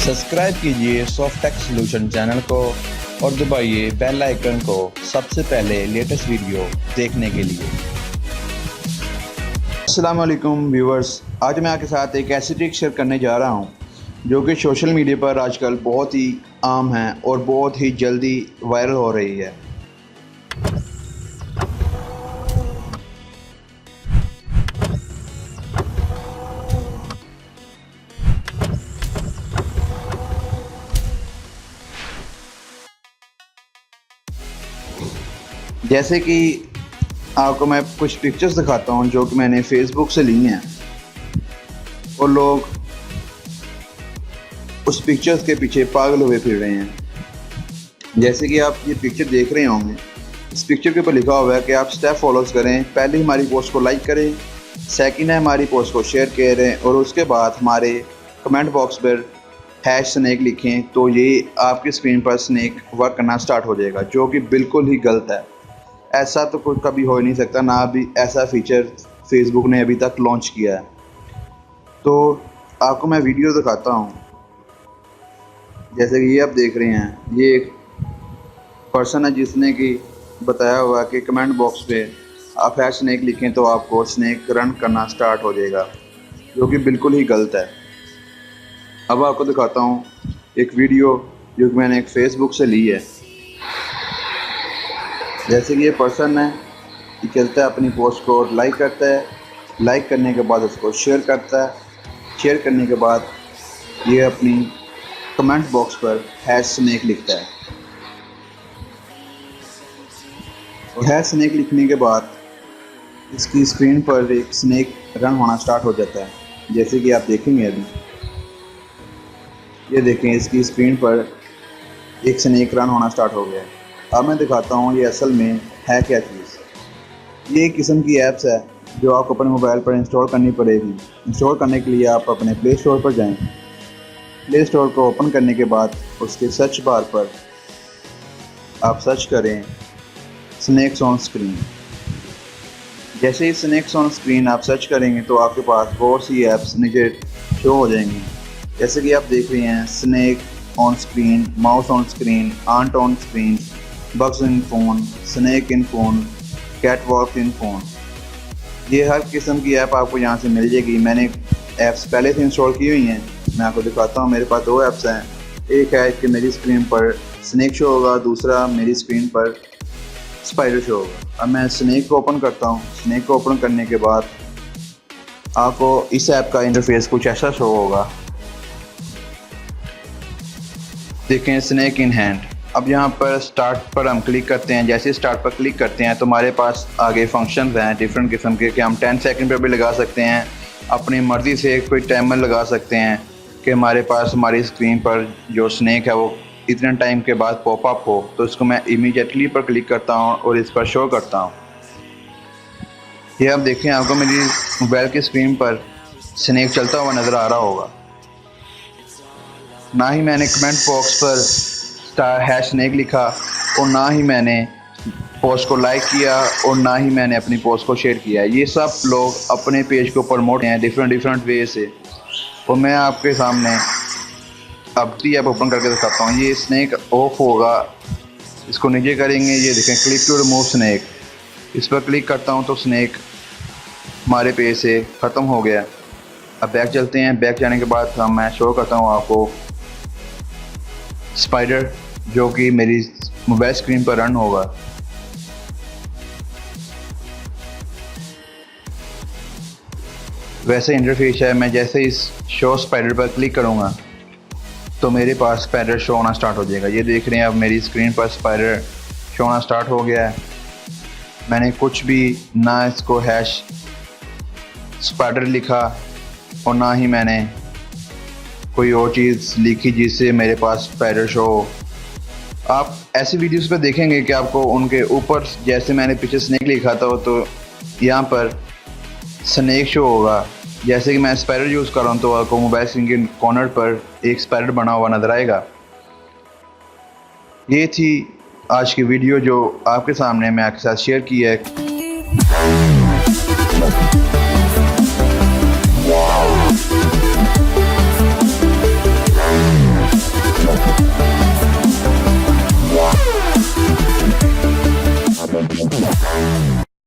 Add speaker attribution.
Speaker 1: Subscribe कीजिए Softech solution channel को और दबाइए बेल आइकन को सबसे पहले लेटेस्ट वीडियो देखने के लिए। अस्सलाम वालेकुम व्यूअर्स, आज मैं आपके साथ एक ऐसी ट्रिक शेयर करने जा रहा हूं जो कि सोशल मीडिया पर आजकल बहुत ही आम है और बहुत ही जल्दी वायरल हो रही है। जैसे कि आपको मैं कुछ पिक्चर्स दिखाता हूं जो कि मैंने फेसबुक से ली हैं और लोग उस पिक्चर्स के पीछे पागल हुए फिर रहे हैं। जैसे कि आप ये पिक्चर देख रहे होंगे, इस पिक्चर के ऊपर लिखा हुआ है कि आप स्टेप फॉलोज करें। पहले हमारी पोस्ट को लाइक करें, सेकंड है हमारी पोस्ट को शेयर करें और उसके बाद हमारे कमेंट बॉक्स पर #स्नैक लिखें तो ये आपकी स्क्रीन पर स्नैक वर्क करना स्टार्ट हो जाएगा, जो कि बिल्कुल ही गलत है। ऐसा तो कोई कभी हो ही नहीं सकता, ना भी ऐसा फीचर फेसबुक ने अभी तक लॉन्च किया है। तो आपको मैं वीडियो दिखाता हूँ। जैसे कि ये आप देख रहे हैं, ये एक पर्सन है जिसने कि बताया हुआ कि कमेंट बॉक्स पे आप #स्नैक लिखें तो आपको स्नैक रन करना स्टार्ट हो जाएगा, जो कि बिल्कुल ही गलत है। अब आपको दिखाता हूँ एक वीडियो जो कि मैंने एक फेसबुक से ली है। जैसे कि ये पर्सन है, ये चलता है अपनी पोस्ट को लाइक करता है, लाइक करने के बाद उसको शेयर करता है, शेयर करने के बाद ये अपनी कमेंट बॉक्स पर #स्नैक लिखता है और #स्नैक लिखने के बाद इसकी स्क्रीन पर एक स्नैक रन होना स्टार्ट हो जाता है। जैसे कि आप देखेंगे अभी, ये देखें इसकी स्क्रीन पर एक स्नैक रन होना स्टार्ट हो गया है। अब मैं दिखाता हूँ ये असल में है क्या चीज़। ये एक किस्म की ऐप्स है जो आपको अपने मोबाइल पर इंस्टॉल करनी पड़ेगी। इंस्टॉल करने के लिए आप अपने प्ले स्टोर पर जाएं। प्ले स्टोर को ओपन करने के बाद उसके सर्च बार पर आप सर्च करें स्नैक्स ऑन स्क्रीन। जैसे ही स्नैक्स ऑन स्क्रीन आप सर्च करेंगे तो आपके पास बहुत सी ऐप्स नीचे शो हो जाएंगी। जैसे कि आप देख रहे हैं snake on screen, mouse on screen, ant on screen, bugs in phone, snake in phone, cat walk in phone. ये हर किस्म की ऐप आपको यहाँ से मिल जाएगी। मैंने ऐप्स पहले से इंस्टॉल की हुई हैं, मैं आपको दिखाता हूँ। मेरे पास 2 ऐप्स हैं। एक है कि मेरी स्क्रीन पर स्नैक शो होगा, दूसरा मेरी स्क्रीन पर स्पाइडर शो होगा। अब मैं स्नैक को ओपन करता हूँ। स्नैक को ओपन करने के बाद आपको इस ऐप का इंटरफेस कुछ ऐसा शो होगा। देखें स्नैक इन हैंड। अब यहाँ पर स्टार्ट पर हम क्लिक करते हैं। जैसे स्टार्ट पर क्लिक करते हैं तो हमारे पास आगे फंक्शंस हैं डिफरेंट किस्म के कि हम 10 सेकंड पर भी लगा सकते हैं। अपनी मर्ज़ी से कोई टाइमर लगा सकते हैं कि हमारे पास हमारी स्क्रीन पर जो स्नैक है वो इतने टाइम के बाद पॉपअप हो। तो इसको मैं इमीडिएटली पर क्लिक करता हूँ और इस पर शो करता हूँ। ये आप देखें, आपको मेरी मोबाइल की स्क्रीन पर स्नैक चलता हुआ नज़र आ रहा होगा। ना ही मैंने कमेंट बॉक्स पर #स्नैक लिखा और ना ही मैंने पोस्ट को लाइक किया और ना ही मैंने अपनी पोस्ट को शेयर किया। ये सब लोग अपने पेज को प्रमोट हैं डिफरेंट वे से। और मैं आपके सामने अब टी ऐप ओपन करके दिखाता हूँ। ये स्नैक ऑफ होगा, इसको नीचे करेंगे, ये देखें क्लिक टू रिमूव स्नैक। इस पर क्लिक करता हूँ तो स्नैक हमारे पेज से ख़त्म हो गया। अब बैक चलते हैं। बैक जाने के बाद मैं शो करता हूँ आपको स्पाइडर, जो कि मेरी मोबाइल स्क्रीन पर रन होगा। वैसे इंटरफेस है। मैं जैसे इस शो स्पाइडर पर क्लिक करूँगा तो मेरे पास स्पाइडर शो होना स्टार्ट हो जाएगा। ये देख रहे हैं, अब मेरी स्क्रीन पर स्पाइडर शो होना स्टार्ट हो गया है। मैंने कुछ भी ना इसको #स्पाइडर लिखा और ना ही मैंने कोई और चीज़ लिखी जिससे मेरे पास स्पाइडर शो हो। आप ऐसी वीडियोस पे देखेंगे कि आपको उनके ऊपर, जैसे मैंने पीछे स्नैक लिखा था तो यहाँ पर स्नैक शो होगा। जैसे कि मैं स्पाइडर यूज़ कर रहा हूँ तो आपको मोबाइल स्क्रीन के कॉर्नर पर एक स्पाइडर बना हुआ नज़र आएगा। ये थी आज की वीडियो जो आपके सामने मैं आपके साथ शेयर की है।